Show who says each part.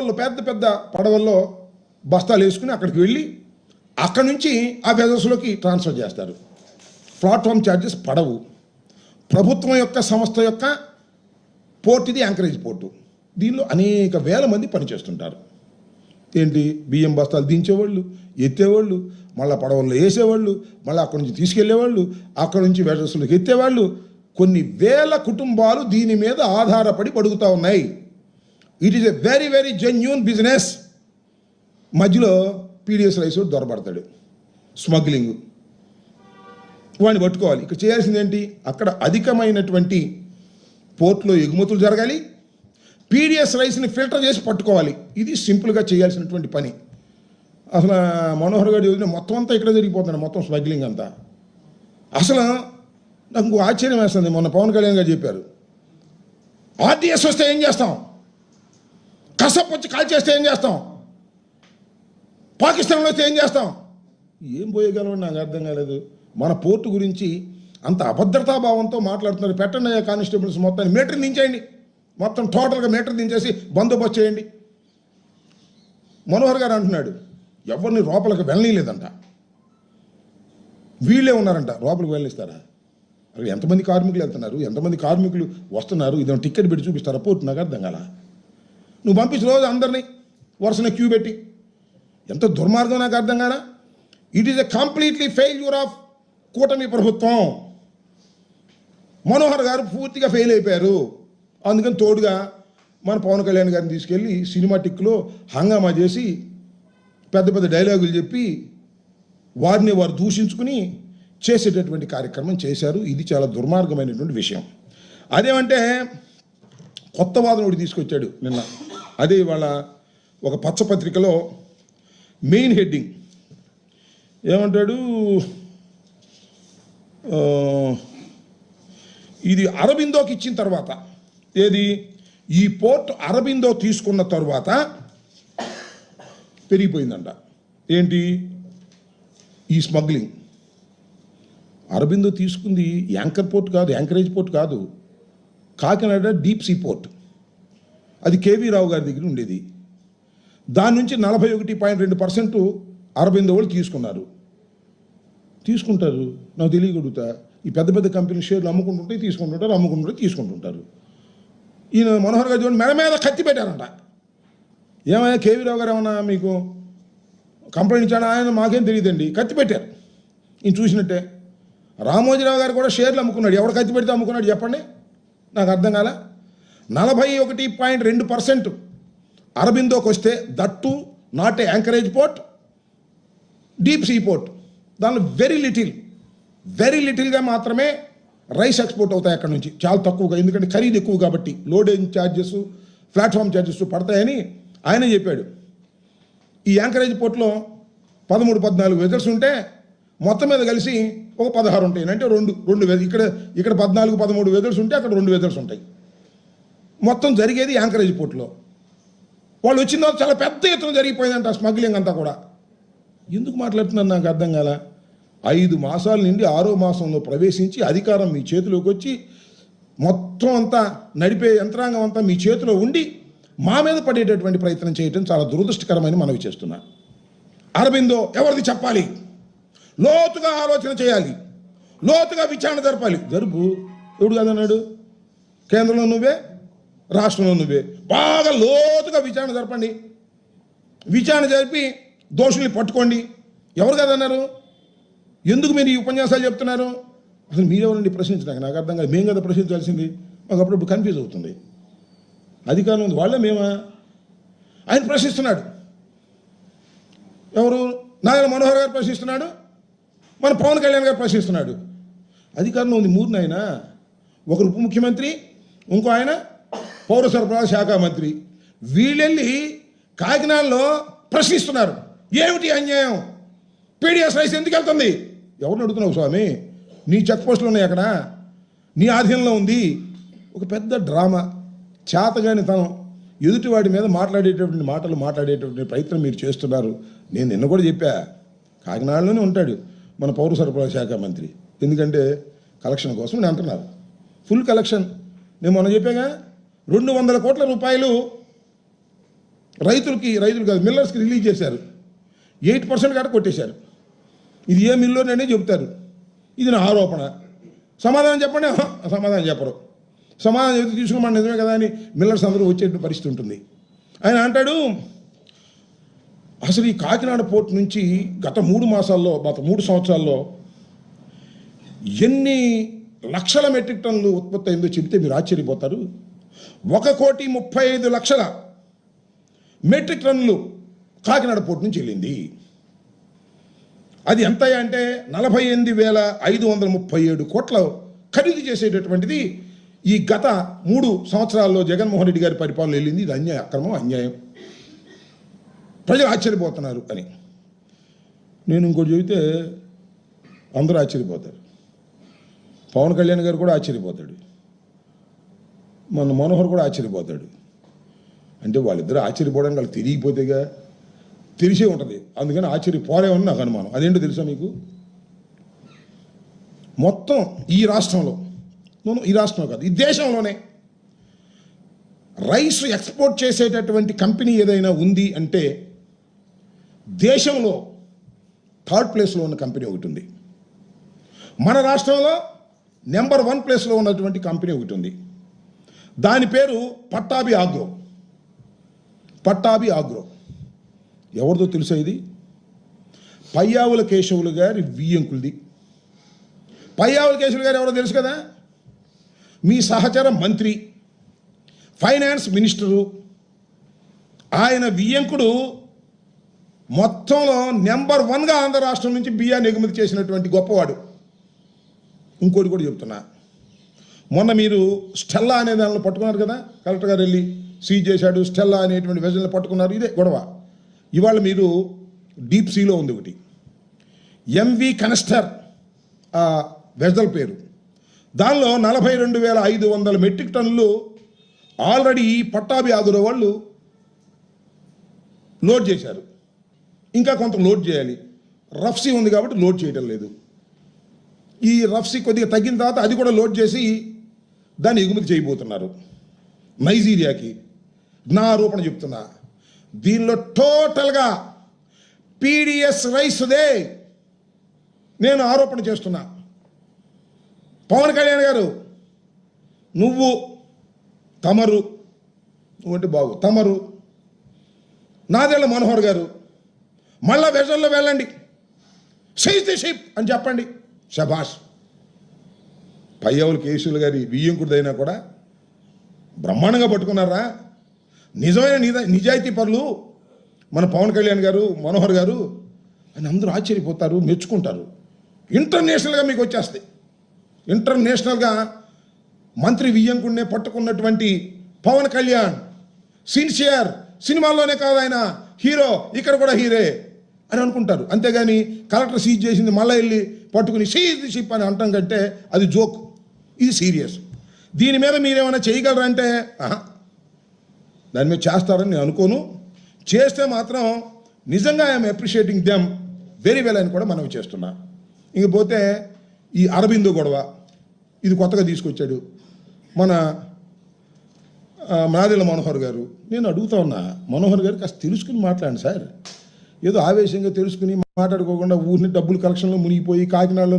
Speaker 1: పడవల్లో పెద్ద పెద్ద పడవల్లో బస్తాలు వేసుకుని అక్కడికి వెళ్ళి అక్కడి నుంచి ఆ వెజల్స్లోకి ట్రాన్స్ఫర్ చేస్తారు. ప్లాట్ఫామ్ ఛార్జెస్ పడవు. ప్రభుత్వం యొక్క సంస్థ యొక్క పోర్ట్ ఇది, యాంకరేజ్ పోర్టు. దీనిలో అనేక వేల మంది పనిచేస్తుంటారు. ఏంటి, బియ్యం బస్తాలు దించేవాళ్ళు, ఎత్తేవాళ్ళు, మళ్ళీ పడవల్లో వేసేవాళ్ళు, మళ్ళీ అక్కడి నుంచి తీసుకెళ్లేవాళ్ళు, అక్కడి నుంచి వెజల్స్లోకి ఎత్తేవాళ్ళు. కొన్ని వేల కుటుంబాలు దీని మీద ఆధారపడి బతుకుతూ ఉన్నాయి. It is a very very genuine business. మధ్యలో పీడిఎస్ రైస్ దొరబడతాడు, స్మగ్లింగ్, వాడిని పట్టుకోవాలి. ఇక్కడ చేయాల్సింది ఏంటి, అక్కడ అధికమైనటువంటి పోర్ట్లో ఎగుమతులు జరగాలి, పీడిఎస్ రైస్ని ఫిల్టర్ చేసి పట్టుకోవాలి. ఇది సింపుల్గా చేయాల్సినటువంటి పని. అసలు మనోహర్ గారు చదివిన మొత్తం అంతా ఇక్కడ జరిగిపోతుంది, మొత్తం స్మగ్లింగ్ అంతా. అసలు నాకు ఆశ్చర్యం వేస్తుంది. మొన్న పవన్ కళ్యాణ్ గారు చెప్పారు, ఆర్డీఎస్ వస్తే ఏం చేస్తాం, కసప్ వచ్చి కాల్ చేస్తే ఏం చేస్తాం, పాకిస్తాన్లో వస్తే ఏం చేస్తాం. ఏం పోయగలం నాకు అర్థం కాలేదు. మన పోర్టు గురించి అంత అభద్రతాభావంతో మాట్లాడుతున్నారు. పెట్టండి కానిస్టేబుల్స్ మొత్తాన్ని మీటర్ దించేయండి, మొత్తం టోటల్గా మీటర్ దించేసి బందోబస్తు చేయండి. మనోహర్ గారు అంటున్నాడు, ఎవరిని లోపలికి వెళ్ళలేదంట, వీళ్ళే ఉన్నారంట. లోపలికి వెళ్ళిస్తారా? అక్కడ ఎంతమంది కార్మికులు వెళ్తున్నారు, ఎంతమంది కార్మికులు వస్తున్నారు, ఇదేమో టికెట్ పెట్టి చూపిస్తారా పోర్టు? నాకు అర్థం కాల. నువ్వు పంపించిన రోజు అందరినీ వరుసన క్యూ పెట్టి, ఎంత దుర్మార్గం నాకు అర్థం కాల. It is a completely failure of కూటమి ప్రభుత్వం. మనోహర్ గారు పూర్తిగా ఫెయిల్ అయిపోయారు. అందుకని తోడుగా మన పవన్ కళ్యాణ్ గారిని తీసుకెళ్ళి సినిమాటిక్లో హంగామా చేసి పెద్ద పెద్ద డైలాగులు చెప్పి వారిని వారు దూషించుకుని చేసేటటువంటి కార్యక్రమం చేశారు. ఇది చాలా దుర్మార్గమైనటువంటి విషయం. అదేమంటే కొత్త వాదన ఒకటి తీసుకొచ్చాడు నిన్న. అదే ఇవాళ ఒక పచ్చపత్రికలో మెయిన్ హెడ్డింగ్ ఏమంటాడు, ఇది అరబిందోకి ఇచ్చిన తర్వాత, ఏది ఈ పోర్ట్ అరబిందో తీసుకున్న తర్వాత పెరిగిపోయిందంట. ఏంటి ఈ స్మగ్లింగ్? అరబిందో తీసుకుంది యాంకర్ పోర్ట్ కాదు, యాంకరేజ్ పోర్ట్ కాదు, కాకినాడ డీప్ సీ పోర్ట్. అది కేవీ రావు గారి దగ్గర ఉండేది. దాని నుంచి 41.2% అరబిందో వాళ్ళు తీసుకుంటారు. నాకు తెలియగలుగుతా. ఈ పెద్ద పెద్ద కంపెనీ షేర్లు అమ్ముకుంటుంటే తీసుకుంటుంటారు. ఈయన మనోహర్ గారు చూడండి, మెడ మీద కత్తి పెట్టారంట. ఏమైనా కేవీ రావు గారు ఏమన్నా మీకు కంప్లైంట్ ఇచ్చాడా? ఆయన మాకేం తెలియదండి, కత్తి పెట్టారు. ఈయన చూసినట్టే. రామోజీరావు గారు కూడా షేర్లు అమ్ముకున్నాడు. ఎవడు కత్తి పెడితే అమ్ముకున్నాడు చెప్పండి, నాకు అర్థం కాల. 41.2% అరబిందోకి వస్తే, that not a anchorage port, deep sea port. దానిలో వెరీ లిటిల్గా మాత్రమే రైస్ ఎక్స్పోర్ట్ అవుతాయి అక్కడ నుంచి, చాలా తక్కువగా. ఎందుకంటే ఖరీదు ఎక్కువ కాబట్టి లోడింగ్ ఛార్జెస్, ప్లాట్ఫామ్ ఛార్జెస్ పడతాయని ఆయన చెప్పాడు. ఈ యాంకరేజ్ పోర్ట్లో 13-14 వెజల్స్ ఉంటే మొత్తం మీద కలిసి ఒక 16 ఉంటాయి. అంటే రెండు ఇక్కడ 14-13 వెజల్స్ ఉంటే అక్కడ 2 వెజల్స్ ఉంటాయి. మొత్తం జరిగేది యాంకరేజ్ పోర్ట్లో. వాళ్ళు వచ్చిన తర్వాత చాలా పెద్ద ఎత్తున జరిగిపోయిందంట స్మగ్లింగ్ అంతా కూడా. ఎందుకు మాట్లాడుతున్నారు నాకు అర్థం కాల. 5 మాసాల నుండి 6వ మాసంలో ప్రవేశించి అధికారం మీ చేతిలోకి వచ్చి మొత్తం అంతా నడిపే యంత్రాంగం అంతా మీ చేతిలో ఉండి మా మీద పడేటటువంటి ప్రయత్నం చేయడం చాలా దురదృష్టకరమని మనవి చేస్తున్నా. అరబిందో ఎవరిది చెప్పాలి, లోతుగా ఆలోచన చేయాలి, లోతుగా విచారణ జరపాలి. జరుపు ఎవడు కాదన్నాడు? కేంద్రంలో నువ్వే, రాష్ట్రంలో నువ్వే. బాగా లోతుగా విచారణ జరపండి. విచారణ జరిపి దోషుల్ని పట్టుకోండి. ఎవరు కదన్నారు? ఎందుకు మీరు ఈ ఉపన్యాసాలు చెప్తున్నారు? అసలు మీరెవరండి ప్రశ్నించడానికి? నాకు అర్థం కాదు. మేము కదా ప్రశ్నించాల్సింది. మాకు అప్పుడప్పుడు కన్ఫ్యూజ్ అవుతుంది. అధికారం ఉంది, వాళ్ళే మేమా? ఆయన ప్రశ్నిస్తున్నాడు. ఎవరు? నాయన మనోహర్ గారు ప్రశ్నిస్తున్నాడు, మన పవన్ కళ్యాణ్ గారు ప్రశ్నిస్తున్నాడు. అధికారంలో ఉంది మూడు. ఆయన ఒకరు ఉప ముఖ్యమంత్రి, ఇంకో ఆయన పౌర సరఫరాల శాఖ మంత్రి. వీళ్ళెళ్ళి కాకినాడలో ప్రశ్నిస్తున్నారు. ఏమిటి అన్యాయం? పీడిఎస్ రైస్ ఎందుకు వెళ్తుంది? ఎవరిని అడుగుతున్నావు స్వామి? నీ చెక్ పోస్టులు ఉన్నాయి అక్కడ, నీ ఆధీనంలో ఉంది. ఒక పెద్ద డ్రామా, చేతగాని తనం, ఎదుటివాడి మీద మాట్లాడేటటువంటి మాట్లాడేటటువంటి ప్రయత్నం మీరు చేస్తున్నారు. నేను నిన్న కూడా చెప్పా, కాకినాడలోనే ఉంటాడు మన పౌర సరఫరాల శాఖ మంత్రి. ఎందుకంటే కలెక్షన్ కోసం నేను అంటున్నారు. Full collection. నేను మొన్న చెప్పాగా, 200 కోట్ల రూపాయలు రైతులు కాదు మిల్లర్స్కి రిలీజ్ చేశారు. 8% కాడ కొట్టేశారు. ఇది ఏ మిల్లోననే చెబుతారు. ఇది నా ఆరోపణ. సమాధానం చెప్పండి. సమాధానం చెప్పరు. సమాధానం చెబితే తీసుకోమని నిజమే కదా అని మిల్లర్స్ అందరూ వచ్చే పరిస్థితి ఉంటుంది. ఆయన అంటాడు, అసలు ఈ కాకినాడ పోర్ట్ నుంచి గత 3 సంవత్సరాల్లో ఎన్ని లక్షల మెట్రిక్ టన్నులు ఉత్పత్తి అయిందో చెబితే మీరు ఆశ్చర్యపోతారు. 1,35,00,000 మెట్రిక్ టన్నులు కాకినాడ పోర్ట్ నుంచి వెళ్ళింది. అది ఎంత అంటే 48,537 కోట్ల ఖరీదు చేసేటటువంటిది ఈ గత 3 సంవత్సరాల్లో జగన్మోహన్ రెడ్డి గారి పరిపాలన వెళ్ళింది. ఇది అక్రమం, అన్యాయం, ప్రజలు ఆశ్చర్యపోతున్నారు అని. నేను ఇంకోటి చెబితే అందరూ ఆశ్చర్యపోతారు. పవన్ కళ్యాణ్ గారు కూడా ఆశ్చర్యపోతాడు, మన మనోహర్ కూడా ఆశ్చర్యపోతాడు. అంటే వాళ్ళిద్దరూ ఆశ్చర్యపోవడానికి వాళ్ళకి తెలియకపోతేగా, తెలిసే ఉంటుంది. అందుకని ఆశ్చర్యపోరేమని నాకు అనుమానం. అదేంటో తెలుసా మీకు? మొత్తం ఈ రాష్ట్రంలో కాదు, ఈ దేశంలోనే రైస్ ఎక్స్పోర్ట్ చేసేటటువంటి కంపెనీ ఏదైనా ఉంది అంటే దేశంలో 3rd ప్లేస్లో ఉన్న కంపెనీ ఒకటి ఉంది. మన రాష్ట్రంలో నెంబర్ 1 ప్లేస్లో ఉన్నటువంటి కంపెనీ ఒకటి ఉంది. దాని పేరు పట్టాభి ఆగ్రో. ఎవరిదో తెలుసా? ఇది పయ్యావుల కేశవులు గారి వియ్యంకులది. పయ్యావుల కేశవులు గారు ఎవరో తెలుసు కదా? మీ సహచర మంత్రి, ఫైనాన్స్ మినిస్టరు. ఆయన వియ్యంకుడు మొత్తంలో నెంబర్ 1గా ఆంధ్ర రాష్ట్రం నుంచి బియ్యాన్ని ఎగుమతి చేసినటువంటి గొప్పవాడు. ఇంకోటి కూడా చెప్తున్నా, మొన్న మీరు స్టెల్లా అనే దానిలో పట్టుకున్నారు కదా, కలెక్టర్ గారు వెళ్ళి సీజ్ చేశాడు. స్టెల్లా అనేటువంటి వెజల్ని పట్టుకున్నారు. ఇదే గొడవ. ఇవాళ మీరు డీప్ సీలో ఉంది ఒకటి, ఎంవి కనస్టర్ వెజల్ పేరు. దానిలో 42,500 మెట్రిక్ టన్నులు ఆల్రెడీ పట్టాభి ఆగ్రో వాళ్ళు లోడ్ చేశారు. ఇంకా కొంత లోడ్ చేయాలి. రఫ్సీ ఉంది కాబట్టి లోడ్ చేయడం లేదు. ఈ రఫ్సీ కొద్దిగా తగ్గిన తర్వాత అది కూడా లోడ్ చేసి దాన్ని ఎగుమతి చేయబోతున్నారు నైజీరియాకి. నా ఆరోపణ చెప్తున్నా, దీనిలో టోటల్గా పీడిఎస్ రైస్దే నేను ఆరోపణ చేస్తున్నా. పవన్ కళ్యాణ్ గారు, నువ్వంటే బాగు తమరు, నాదెళ్ల మనోహర్ గారు మళ్ళా వెజల్లో వెళ్ళండి, సీజ్ ది షిప్ అని చెప్పండి. శభాష్. పయ్యావుల కేశవులు గారి వియ్యంకుడిదైనా కూడా బ్రహ్మాండంగా పట్టుకున్నారా. నిజమైన నిజాయితీ పరులు మన పవన్ కళ్యాణ్ గారు, మనోహర్ గారు అని అందరూ ఆశ్చర్యపోతారు, మెచ్చుకుంటారు. ఇంటర్నేషనల్గా మీకు వచ్చేస్తాయి. ఇంటర్నేషనల్గా మంత్రి వియ్యంకుడినే పట్టుకున్నటువంటి పవన్ కళ్యాణ్ సిన్సియర్, సినిమాల్లోనే కాదు ఆయన హీరో, ఇక్కడ కూడా హీరే అని అనుకుంటారు. అంతేగాని కలెక్టర్ సీజ్ చేసింది మళ్ళీ వెళ్ళి పట్టుకుని సీజ్ ది షిప్ అని అంటాం కంటే అది జోక్, ఇది సీరియస్. దీని మీద మీరేమైనా చేయగలరంటే దాని మీద చేస్తారని నేను అనుకోను. చేస్తే మాత్రం నిజంగా I'm appreciating them very well అని కూడా మనం చేస్తున్నా. ఇంకపోతే ఈ అరబిందో గొడవ, ఇది కొత్తగా తీసుకొచ్చాడు మన నాదెళ్ల మనోహర్ గారు. నేను అడుగుతా ఉన్నా, మనోహర్ గారు కాస్త తెలుసుకుని మాట్లాడండి సార్. ఏదో ఆవేశంగా తెలుసుకుని మాట్లాడుకోకుండా ఊరిని డబ్బులు కలెక్షన్లో మునిగిపోయి కాకినాడలో